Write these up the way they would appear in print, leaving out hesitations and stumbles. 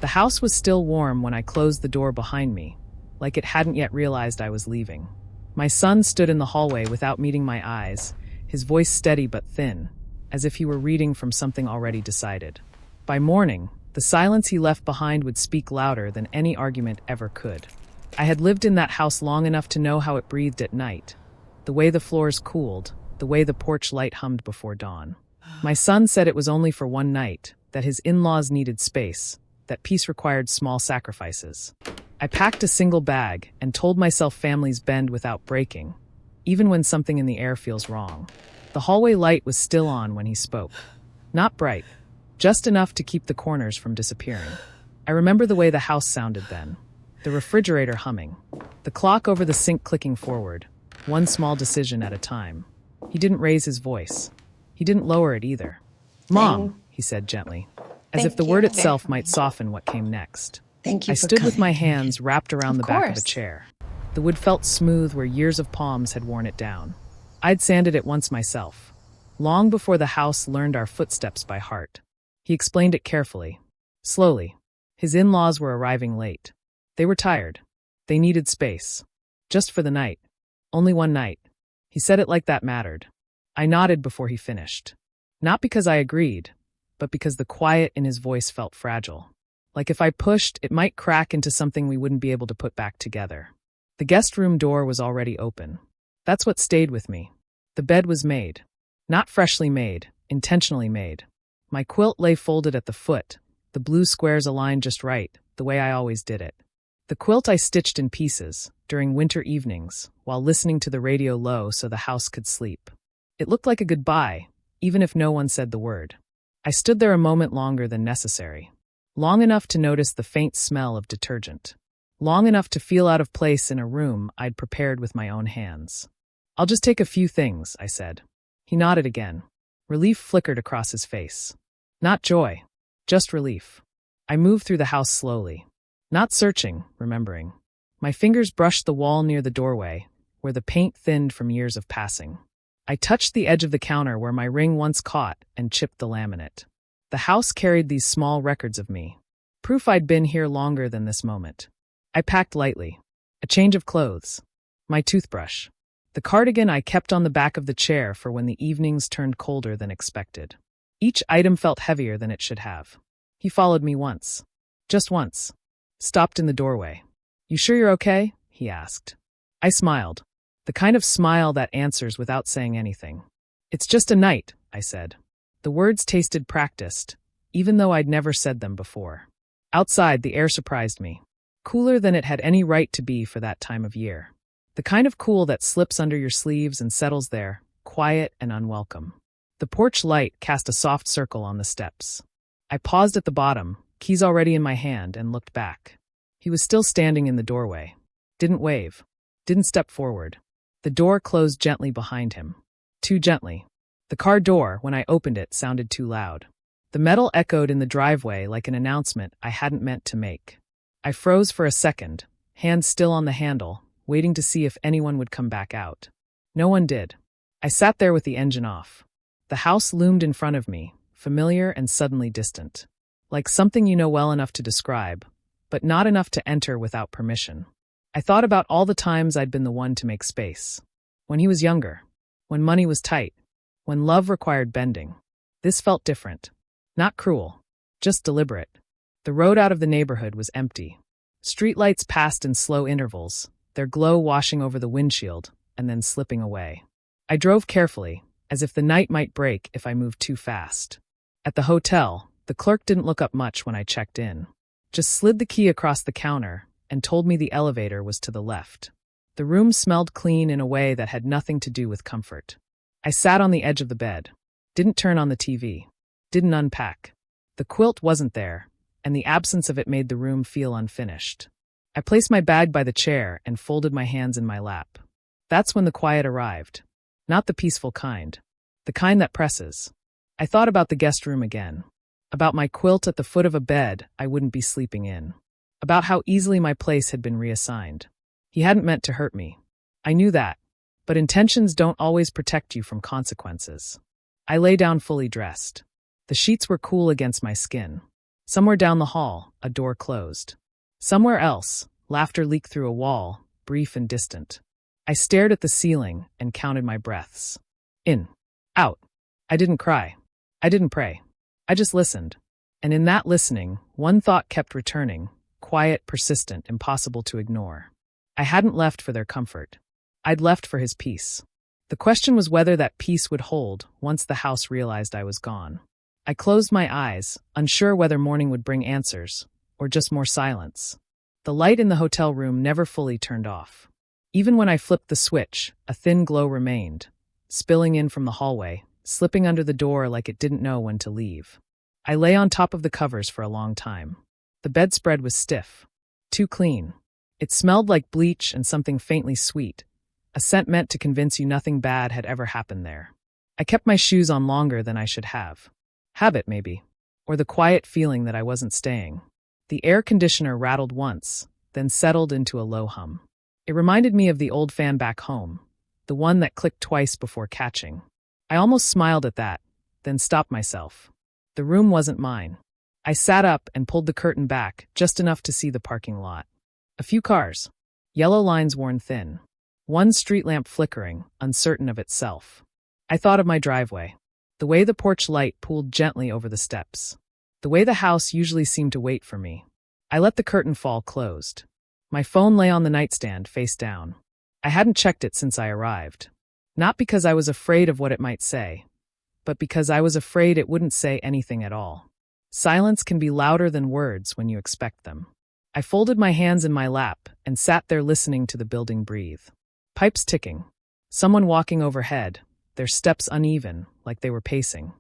The house was still warm when I closed the door behind me, like it hadn't yet realized I was leaving. My son stood in the hallway without meeting my eyes, his voice steady but thin, as if he were reading from something already decided. By morning, the silence he left behind would speak louder than any argument ever could. I had lived in that house long enough to know how it breathed at night, the way the floors cooled, the way the porch light hummed before dawn. My son said it was only for one night, that his in-laws needed space, that peace required small sacrifices. I packed a single bag and told myself families bend without breaking, even when something in the air feels wrong. The hallway light was still on when he spoke. Not bright, just enough to keep the corners from disappearing. I remember the way the house sounded then. The refrigerator humming, the clock over the sink clicking forward, one small decision at a time. He didn't raise his voice. He didn't lower it either. "Mom," he said gently, as if the word itself might soften what came next. Thank you. I stood with my hands wrapped around the back of a chair. The wood felt smooth where years of palms had worn it down. I'd sanded it once myself, long before the house learned our footsteps by heart. He explained it carefully, slowly. His in-laws were arriving late. They were tired. They needed space. Just for the night. Only one night. He said it like that mattered. I nodded before he finished. Not because I agreed, but because the quiet in his voice felt fragile. Like if I pushed, it might crack into something we wouldn't be able to put back together. The guest room door was already open. That's what stayed with me. The bed was made. Not freshly made, intentionally made. My quilt lay folded at the foot, the blue squares aligned just right, the way I always did it. The quilt I stitched in pieces, during winter evenings, while listening to the radio low so the house could sleep. It looked like a goodbye, even if no one said the word. I stood there a moment longer than necessary. Long enough to notice the faint smell of detergent. Long enough to feel out of place in a room I'd prepared with my own hands. "I'll just take a few things," I said. He nodded again. Relief flickered across his face. Not joy, just relief. I moved through the house slowly. Not searching, remembering. My fingers brushed the wall near the doorway, where the paint thinned from years of passing. I touched the edge of the counter where my ring once caught and chipped the laminate. The house carried these small records of me. Proof I'd been here longer than this moment. I packed lightly. A change of clothes. My toothbrush. The cardigan I kept on the back of the chair for when the evenings turned colder than expected. Each item felt heavier than it should have. He followed me once. Just once. Stopped in the doorway. "You sure you're okay?" he asked. I smiled. The kind of smile that answers without saying anything. "It's just a night," I said. The words tasted practiced, even though I'd never said them before. Outside, the air surprised me. Cooler than it had any right to be for that time of year. The kind of cool that slips under your sleeves and settles there, quiet and unwelcome. The porch light cast a soft circle on the steps. I paused at the bottom, keys already in my hand, and looked back. He was still standing in the doorway. Didn't wave. Didn't step forward. The door closed gently behind him. Too gently. The car door, when I opened it, sounded too loud. The metal echoed in the driveway like an announcement I hadn't meant to make. I froze for a second, hands still on the handle, waiting to see if anyone would come back out. No one did. I sat there with the engine off. The house loomed in front of me, familiar and suddenly distant. Like something you know well enough to describe, but not enough to enter without permission. I thought about all the times I'd been the one to make space. When he was younger. When money was tight. When love required bending. This felt different. Not cruel. Just deliberate. The road out of the neighborhood was empty. Streetlights passed in slow intervals, their glow washing over the windshield, and then slipping away. I drove carefully, as if the night might break if I moved too fast. At the hotel, the clerk didn't look up much when I checked in. Just slid the key across the counter and told me the elevator was to the left. The room smelled clean in a way that had nothing to do with comfort. I sat on the edge of the bed. Didn't turn on the TV. Didn't unpack. The quilt wasn't there, and the absence of it made the room feel unfinished. I placed my bag by the chair and folded my hands in my lap. That's when the quiet arrived. Not the peaceful kind. The kind that presses. I thought about the guest room again. About my quilt at the foot of a bed I wouldn't be sleeping in. About how easily my place had been reassigned. He hadn't meant to hurt me. I knew that. But intentions don't always protect you from consequences. I lay down fully dressed. The sheets were cool against my skin. Somewhere down the hall, a door closed. Somewhere else, laughter leaked through a wall, brief and distant. I stared at the ceiling and counted my breaths. In. Out. I didn't cry. I didn't pray. I just listened. And in that listening, one thought kept returning, quiet, persistent, impossible to ignore. I hadn't left for their comfort. I'd left for his peace. The question was whether that peace would hold once the house realized I was gone. I closed my eyes, unsure whether morning would bring answers, or just more silence. The light in the hotel room never fully turned off. Even when I flipped the switch, a thin glow remained, spilling in from the hallway, slipping under the door like it didn't know when to leave. I lay on top of the covers for a long time. The bedspread was stiff, too clean. It smelled like bleach and something faintly sweet, a scent meant to convince you nothing bad had ever happened there. I kept my shoes on longer than I should have. Habit, maybe. Or the quiet feeling that I wasn't staying. The air conditioner rattled once, then settled into a low hum. It reminded me of the old fan back home, the one that clicked twice before catching. I almost smiled at that, then stopped myself. The room wasn't mine. I sat up and pulled the curtain back, just enough to see the parking lot. A few cars. Yellow lines worn thin. One street lamp flickering, uncertain of itself. I thought of my driveway. The way the porch light pooled gently over the steps. The way the house usually seemed to wait for me. I let the curtain fall closed. My phone lay on the nightstand, face down. I hadn't checked it since I arrived. Not because I was afraid of what it might say, but because I was afraid it wouldn't say anything at all. Silence can be louder than words when you expect them. I folded my hands in my lap and sat there listening to the building breathe. Pipes ticking. Someone walking overhead, their steps uneven, like they were pacing.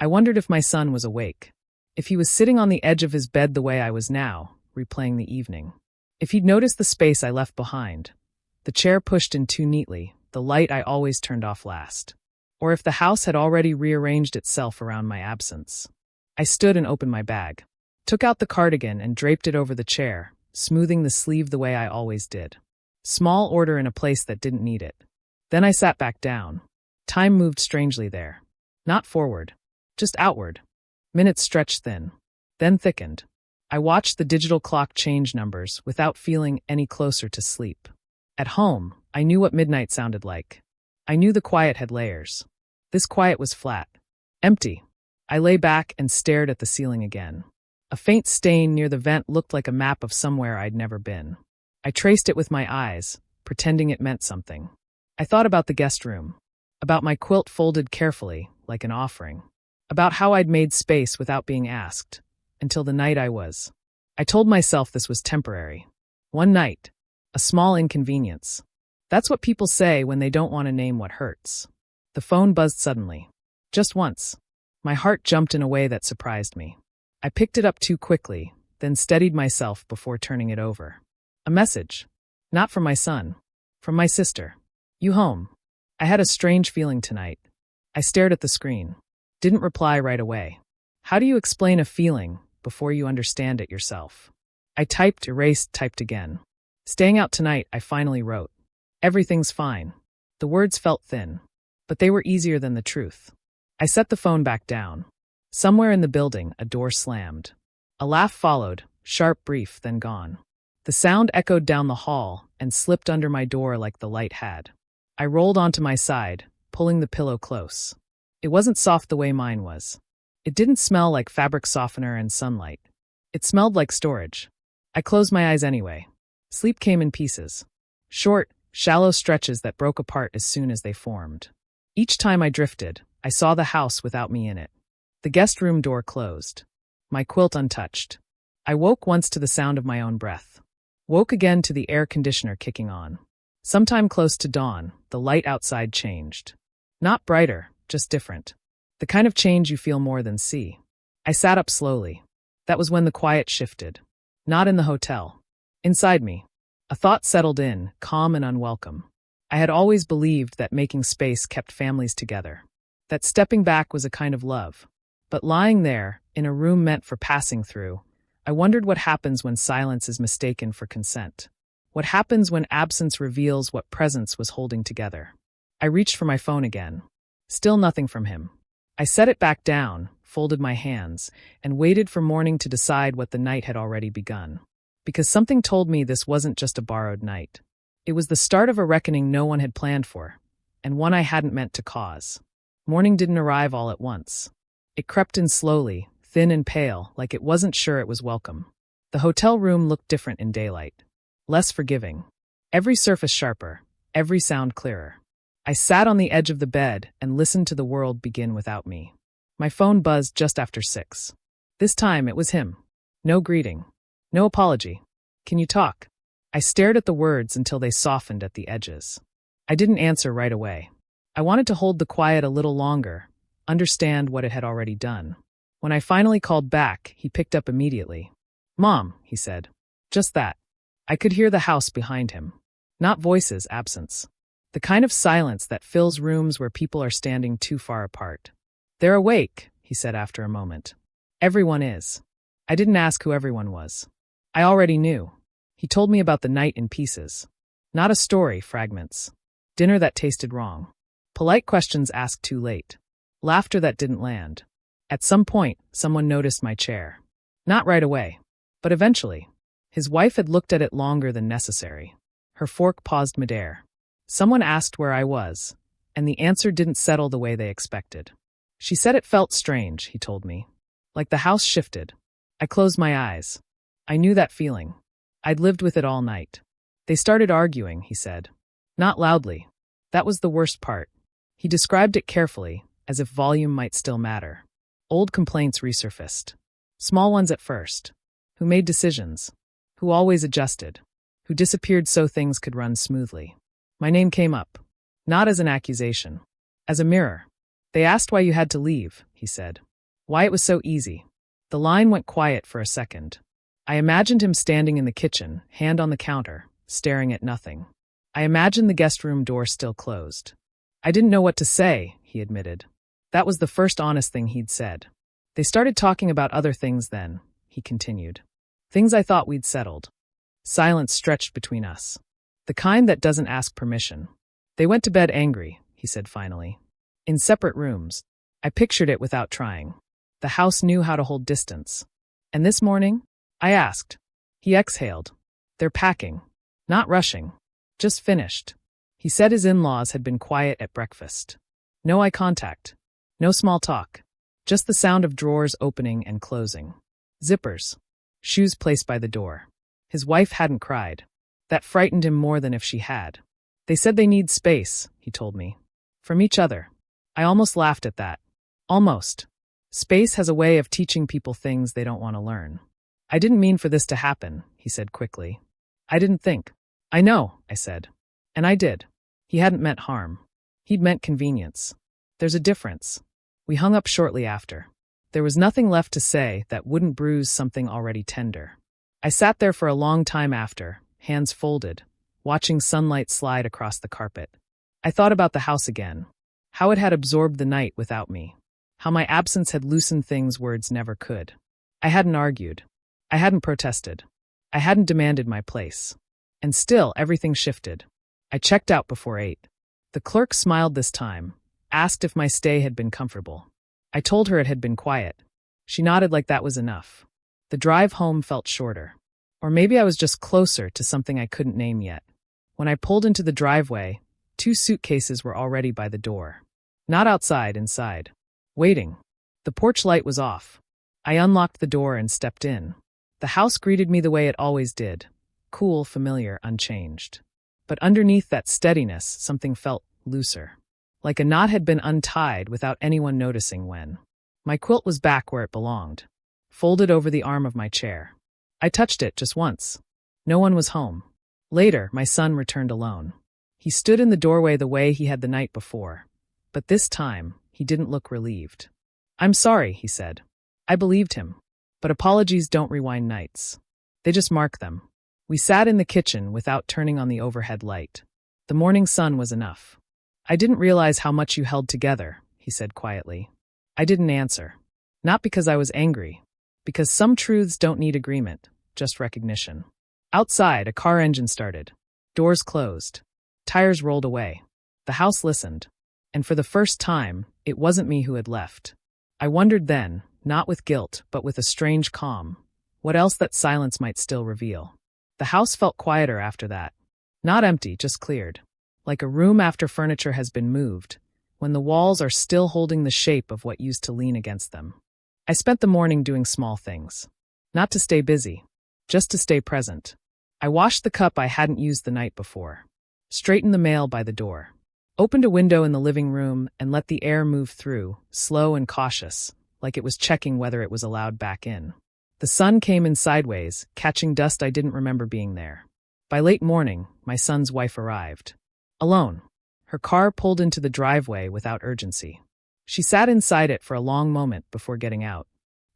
I wondered if my son was awake. If he was sitting on the edge of his bed the way I was now, replaying the evening. If he'd noticed the space I left behind. The chair pushed in too neatly, the light I always turned off last. Or if the house had already rearranged itself around my absence. I stood and opened my bag. Took out the cardigan and draped it over the chair, smoothing the sleeve the way I always did. Small order in a place that didn't need it. Then I sat back down. Time moved strangely there. Not forward. Just outward. Minutes stretched thin. Then thickened. I watched the digital clock change numbers without feeling any closer to sleep. At home, I knew what midnight sounded like. I knew the quiet had layers. This quiet was flat. Empty. I lay back and stared at the ceiling again. A faint stain near the vent looked like a map of somewhere I'd never been. I traced it with my eyes, pretending it meant something. I thought about the guest room. About my quilt folded carefully, like an offering. About how I'd made space without being asked. Until the night I was. I told myself this was temporary. One night. A small inconvenience. That's what people say when they don't want to name what hurts. The phone buzzed suddenly. Just once. My heart jumped in a way that surprised me. I picked it up too quickly, then steadied myself before turning it over. A message. Not from my son. From my sister. You home? I had a strange feeling tonight. I stared at the screen. Didn't reply right away. How do you explain a feeling before you understand it yourself? I typed, erased, typed again. Staying out tonight, I finally wrote. Everything's fine. The words felt thin, but they were easier than the truth. I set the phone back down. Somewhere in the building, a door slammed. A laugh followed, sharp, brief, then gone. The sound echoed down the hall and slipped under my door like the light had. I rolled onto my side, pulling the pillow close. It wasn't soft the way mine was. It didn't smell like fabric softener and sunlight. It smelled like storage. I closed my eyes anyway. Sleep came in pieces. Short, shallow stretches that broke apart as soon as they formed. Each time I drifted, I saw the house without me in it. The guest room door closed. My quilt untouched. I woke once to the sound of my own breath. Woke again to the air conditioner kicking on. Sometime close to dawn, the light outside changed. Not brighter, just different. The kind of change you feel more than see. I sat up slowly. That was when the quiet shifted. Not in the hotel. Inside me. A thought settled in, calm and unwelcome. I had always believed that making space kept families together. That stepping back was a kind of love. But lying there, in a room meant for passing through, I wondered what happens when silence is mistaken for consent. What happens when absence reveals what presence was holding together. I reached for my phone again. Still nothing from him. I set it back down, folded my hands, and waited for morning to decide what the night had already begun. Because something told me this wasn't just a borrowed night. It was the start of a reckoning no one had planned for, and one I hadn't meant to cause. Morning didn't arrive all at once. It crept in slowly, thin and pale, like it wasn't sure it was welcome. The hotel room looked different in daylight. Less forgiving. Every surface sharper, every sound clearer. I sat on the edge of the bed and listened to the world begin without me. My phone buzzed just after 6. This time it was him. No greeting. No apology. Can you talk? I stared at the words until they softened at the edges. I didn't answer right away. I wanted to hold the quiet a little longer, understand what it had already done. When I finally called back, he picked up immediately. "Mom," he said. Just that. I could hear the house behind him. Not voices, absence. The kind of silence that fills rooms where people are standing too far apart. "They're awake," he said after a moment. "Everyone is." I didn't ask who everyone was. I already knew. He told me about the night in pieces. Not a story, fragments. Dinner that tasted wrong. Polite questions asked too late. Laughter that didn't land. At some point, someone noticed my chair. Not right away, but eventually. His wife had looked at it longer than necessary. Her fork paused midair. Someone asked where I was, and the answer didn't settle the way they expected. She said it felt strange, he told me. Like the house shifted. I closed my eyes. I knew that feeling. I'd lived with it all night. They started arguing, he said. Not loudly. That was the worst part. He described it carefully, as if volume might still matter. Old complaints resurfaced. Small ones at first. Who made decisions. Who always adjusted. Who disappeared so things could run smoothly. My name came up. Not as an accusation. As a mirror. They asked why you had to leave, he said. Why it was so easy. The line went quiet for a second. I imagined him standing in the kitchen, hand on the counter, staring at nothing. I imagined the guest room door still closed. I didn't know what to say, he admitted. That was the first honest thing he'd said. They started talking about other things then, he continued. Things I thought we'd settled. Silence stretched between us. The kind that doesn't ask permission. They went to bed angry, he said finally. In separate rooms. I pictured it without trying. The house knew how to hold distance. And this morning? I asked. He exhaled. They're packing. Not rushing. Just finished. He said his in-laws had been quiet at breakfast. No eye contact. No small talk. Just the sound of drawers opening and closing. Zippers. Shoes placed by the door. His wife hadn't cried. That frightened him more than if she had. They said they need space, he told me. From each other. I almost laughed at that. Almost. Space has a way of teaching people things they don't want to learn. I didn't mean for this to happen, he said quickly. I didn't think. I know, I said. And I did. He hadn't meant harm. He'd meant convenience. There's a difference. We hung up shortly after. There was nothing left to say that wouldn't bruise something already tender. I sat there for a long time after, hands folded, watching sunlight slide across the carpet. I thought about the house again. How it had absorbed the night without me. How my absence had loosened things words never could. I hadn't argued. I hadn't protested. I hadn't demanded my place. And still, everything shifted. I checked out before 8. The clerk smiled this time, asked if my stay had been comfortable. I told her it had been quiet. She nodded like that was enough. The drive home felt shorter. Or maybe I was just closer to something I couldn't name yet. When I pulled into the driveway, 2 suitcases were already by the door. Not outside, inside. Waiting. The porch light was off. I unlocked the door and stepped in. The house greeted me the way it always did. Cool, familiar, unchanged. But underneath that steadiness, something felt looser. Like a knot had been untied without anyone noticing when. My quilt was back where it belonged. Folded over the arm of my chair. I touched it just once. No one was home. Later, my son returned alone. He stood in the doorway the way he had the night before. But this time, he didn't look relieved. I'm sorry, he said. I believed him. But apologies don't rewind nights. They just mark them. We sat in the kitchen without turning on the overhead light. The morning sun was enough. I didn't realize how much you held together, he said quietly. I didn't answer. Not because I was angry. Because some truths don't need agreement, just recognition. Outside, a car engine started. Doors closed. Tires rolled away. The house listened. And for the first time, it wasn't me who had left. I wondered then, not with guilt, but with a strange calm, what else that silence might still reveal. The house felt quieter after that. Not empty, just cleared. Like a room after furniture has been moved, when the walls are still holding the shape of what used to lean against them. I spent the morning doing small things. Not to stay busy, just to stay present. I washed the cup I hadn't used the night before. Straightened the mail by the door. Opened a window in the living room and let the air move through, slow and cautious, like it was checking whether it was allowed back in. The sun came in sideways, catching dust I didn't remember being there. By late morning, my son's wife arrived. Alone. Her car pulled into the driveway without urgency. She sat inside it for a long moment before getting out.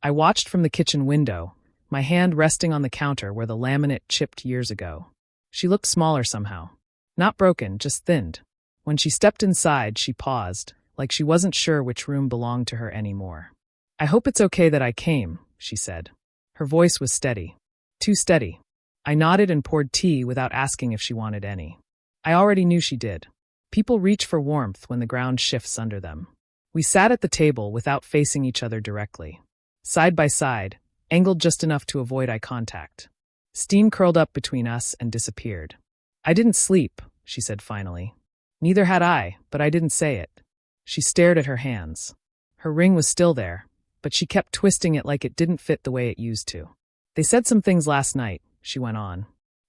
I watched from the kitchen window, my hand resting on the counter where the laminate chipped years ago. She looked smaller somehow. Not broken, just thinned. When she stepped inside, she paused, like she wasn't sure which room belonged to her anymore. "I hope it's okay that I came," she said. Her voice was steady. Too steady. I nodded and poured tea without asking if she wanted any. I already knew she did. People reach for warmth when the ground shifts under them. We sat at the table without facing each other directly. Side by side, angled just enough to avoid eye contact. Steam curled up between us and disappeared. "I didn't sleep," she said finally. "Neither had I, but I didn't say it." She stared at her hands. Her ring was still there, but she kept twisting it like it didn't fit the way it used to. "They said some things last night," she went on.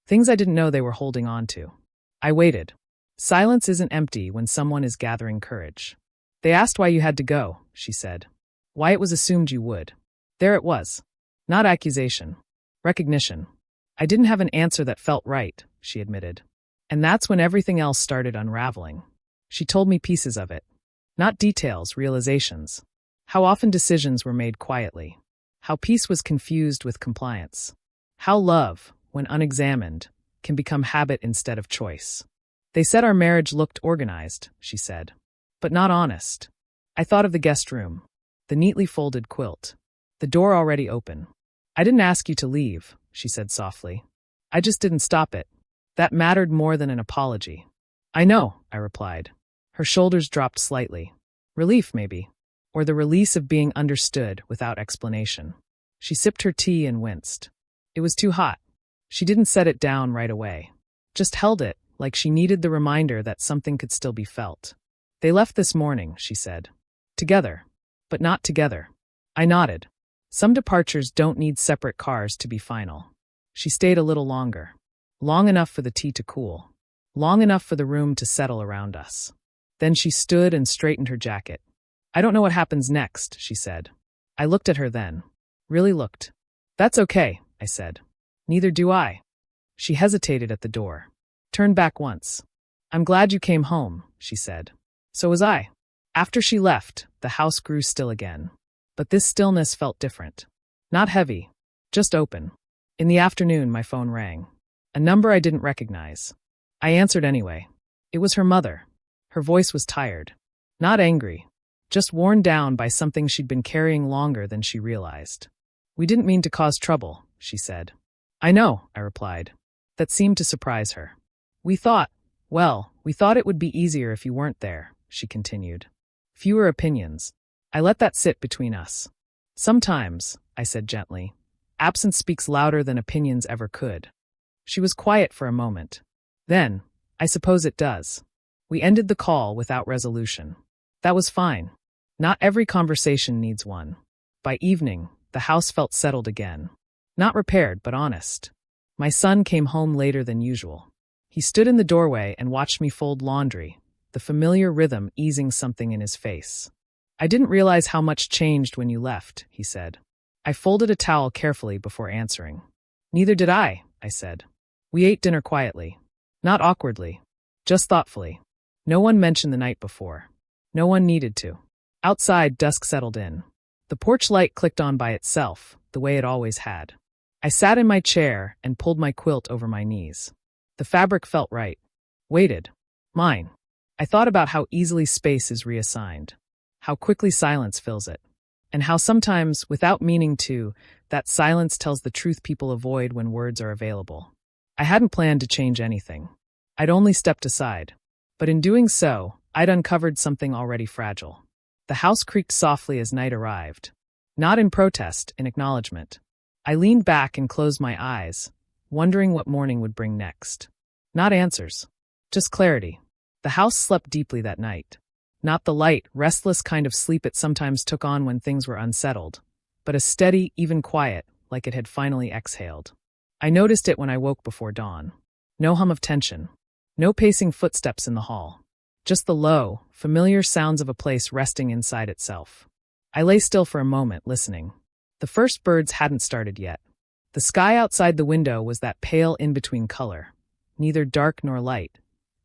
"Things I didn't know they were holding on to." I waited. Silence isn't empty when someone is gathering courage. "They asked why you had to go," she said. "Why it was assumed you would." There it was. Not accusation. Recognition. "I didn't have an answer that felt right," she admitted. And that's when everything else started unraveling. She told me pieces of it. Not details, realizations. How often decisions were made quietly. How peace was confused with compliance. How love, when unexamined, can become habit instead of choice. "They said our marriage looked organized," she said. "But not honest." I thought of the guest room. The neatly folded quilt. The door already open. "I didn't ask you to leave," she said softly. "I just didn't stop it." That mattered more than an apology. "I know," I replied. Her shoulders dropped slightly. Relief, maybe. Or the release of being understood without explanation. She sipped her tea and winced. It was too hot. She didn't set it down right away. Just held it, like she needed the reminder that something could still be felt. "They left this morning," she said. "Together. But not together." I nodded. Some departures don't need separate cars to be final. She stayed a little longer. Long enough for the tea to cool. Long enough for the room to settle around us. Then she stood and straightened her jacket. "I don't know what happens next," she said. I looked at her then. Really looked. "That's okay," I said. "Neither do I." She hesitated at the door. Turned back once. "I'm glad you came home," she said. So was I. After she left, the house grew still again. But this stillness felt different. Not heavy, just open. In the afternoon, my phone rang. A number I didn't recognize. I answered anyway. It was her mother. Her voice was tired. Not angry. Just worn down by something she'd been carrying longer than she realized. "We didn't mean to cause trouble," she said. "I know," I replied. That seemed to surprise her. We thought it would be easier if you weren't there," she continued. "Fewer opinions." I let that sit between us. "Sometimes," I said gently, "absence speaks louder than opinions ever could." She was quiet for a moment. Then, "I suppose it does." We ended the call without resolution. That was fine. Not every conversation needs one. By evening, the house felt settled again. Not repaired, but honest. My son came home later than usual. He stood in the doorway and watched me fold laundry, the familiar rhythm easing something in his face. "I didn't realize how much changed when you left," he said. I folded a towel carefully before answering. "Neither did I said. We ate dinner quietly. Not awkwardly. Just thoughtfully. No one mentioned the night before. No one needed to." Outside, dusk settled in. The porch light clicked on by itself, the way it always had. I sat in my chair and pulled my quilt over my knees. The fabric felt right. Weighted. Mine. I thought about how easily space is reassigned. How quickly silence fills it. And how sometimes, without meaning to, that silence tells the truth people avoid when words are available. I hadn't planned to change anything. I'd only stepped aside. But in doing so, I'd uncovered something already fragile. The house creaked softly as night arrived. Not in protest, in acknowledgement. I leaned back and closed my eyes, wondering what morning would bring next. Not answers. Just clarity. The house slept deeply that night. Not the light, restless kind of sleep it sometimes took on when things were unsettled, but a steady, even quiet, like it had finally exhaled. I noticed it when I woke before dawn. No hum of tension. No pacing footsteps in the hall. Just the low, familiar sounds of a place resting inside itself. I lay still for a moment, listening. The first birds hadn't started yet. The sky outside the window was that pale in-between color, neither dark nor light,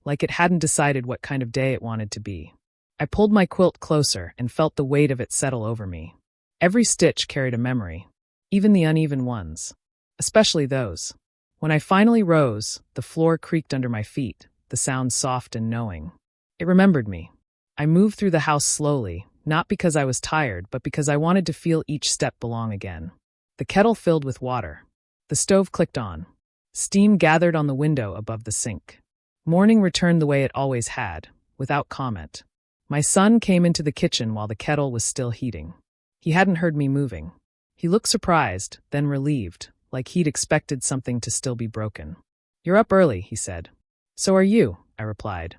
like it hadn't decided what kind of day it wanted to be. I pulled my quilt closer and felt the weight of it settle over me. Every stitch carried a memory, even the uneven ones, especially those. When I finally rose, the floor creaked under my feet, the sound soft and knowing. It remembered me. I moved through the house slowly, not because I was tired, but because I wanted to feel each step belong again. The kettle filled with water. The stove clicked on. Steam gathered on the window above the sink. Morning returned the way it always had, without comment. My son came into the kitchen while the kettle was still heating. He hadn't heard me moving. He looked surprised, then relieved, like he'd expected something to still be broken. "You're up early," he said. "So are you," I replied.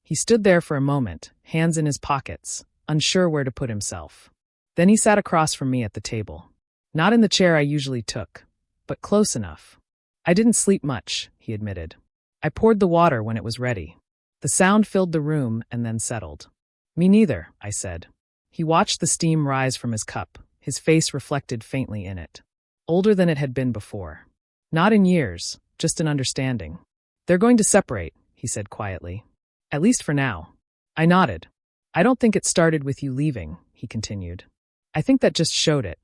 He stood there for a moment, hands in his pockets, unsure where to put himself. Then he sat across from me at the table. Not in the chair I usually took, but close enough. "I didn't sleep much," he admitted. "I poured the water when it was ready." The sound filled the room and then settled. "Me neither," I said. He watched the steam rise from his cup, his face reflected faintly in it. Older than it had been before. Not in years, just in understanding. "They're going to separate," he said quietly. "At least for now." I nodded. "I don't think it started with you leaving," he continued. "I think that just showed it."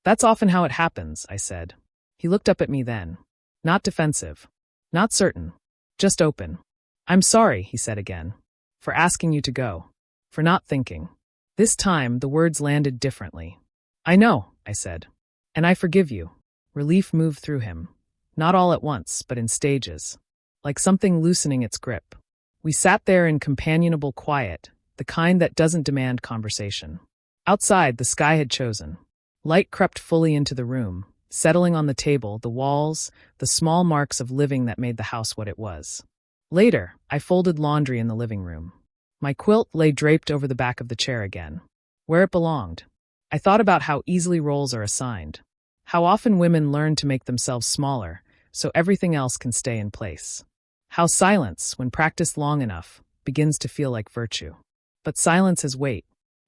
"That's often how it happens," I said. He looked up at me then. Not defensive. Not certain. Just open. "I'm sorry," he said again. "For asking you to go. For not thinking." This time, the words landed differently. "I know," I said. "And I forgive you." Relief moved through him. Not all at once, but in stages. Like something loosening its grip. We sat there in companionable quiet, the kind that doesn't demand conversation. Outside, the sky had chosen. Light crept fully into the room, settling on the table, the walls, the small marks of living that made the house what it was. Later, I folded laundry in the living room. My quilt lay draped over the back of the chair again, where it belonged. I thought about how easily roles are assigned, how often women learn to make themselves smaller so everything else can stay in place. How silence, when practiced long enough, begins to feel like virtue. But silence has weight,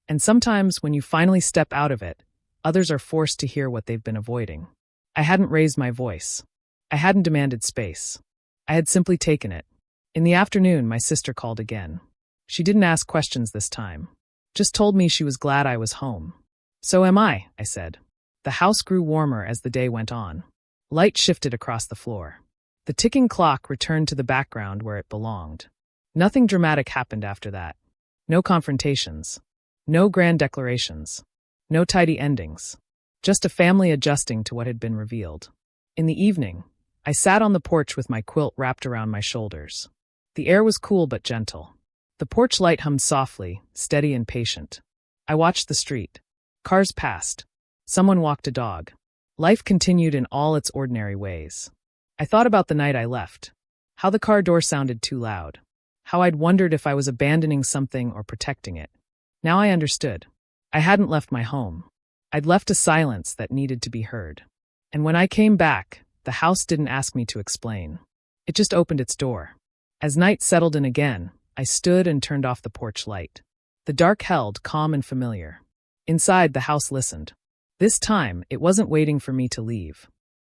and sometimes when you finally step out of it, others are forced to hear what they've been avoiding. I hadn't raised my voice. I hadn't demanded space. I had simply taken it. In the afternoon, my sister called again. She didn't ask questions this time. Just told me she was glad I was home. "So am I," said. The house grew warmer as the day went on. Light shifted across the floor. The ticking clock returned to the background where it belonged. Nothing dramatic happened after that. No confrontations. No grand declarations. No tidy endings. Just a family adjusting to what had been revealed. In the evening, I sat on the porch with my quilt wrapped around my shoulders. The air was cool but gentle. The porch light hummed softly, steady and patient. I watched the street. Cars passed. Someone walked a dog. Life continued in all its ordinary ways. I thought about the night I left. How the car door sounded too loud. How I'd wondered if I was abandoning something or protecting it. Now I understood. I hadn't left my home. I'd left a silence that needed to be heard. And when I came back, the house didn't ask me to explain. It just opened its door. As night settled in again, I stood and turned off the porch light. The dark held, calm and familiar. Inside, the house listened. This time, it wasn't waiting for me to leave.